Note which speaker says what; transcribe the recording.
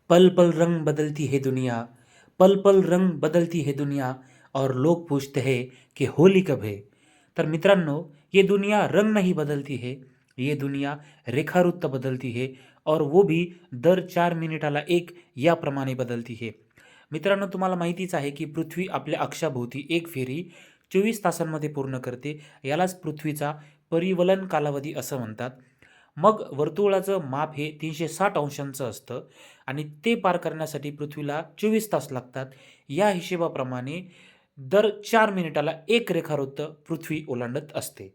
Speaker 1: पल पल रंग बदलती है दुनिया, पल पल रंग बदलती है दुनिया और लोग पूछते हैं की होली कब है. तर मित्रांनो, ये दुनिया रंग नहीं बदलती है, ये दुनिया रेखावृत्त बदलती है और वो भी दर 4 मिनिटाला एक याप्रमाणे बदलती है. मित्रांनो, तुम्हाला माहितीच आहे की पृथ्वी आपल्या अक्षाभोवती एक फेरी 24 तासांमध्ये पूर्ण करते. यालाच पृथ्वीचा परिवलन कालावधी असं म्हणतात. मग वर्तुळाचं माप हे 360 अंशांचं असतं आणि ते पार करण्यासाठी पृथ्वीला 24 तास लागतात. या हिशोबाप्रमाणे दर 4 मिनिटाला एक रेखावृत्त पृथ्वी ओलांडत असते.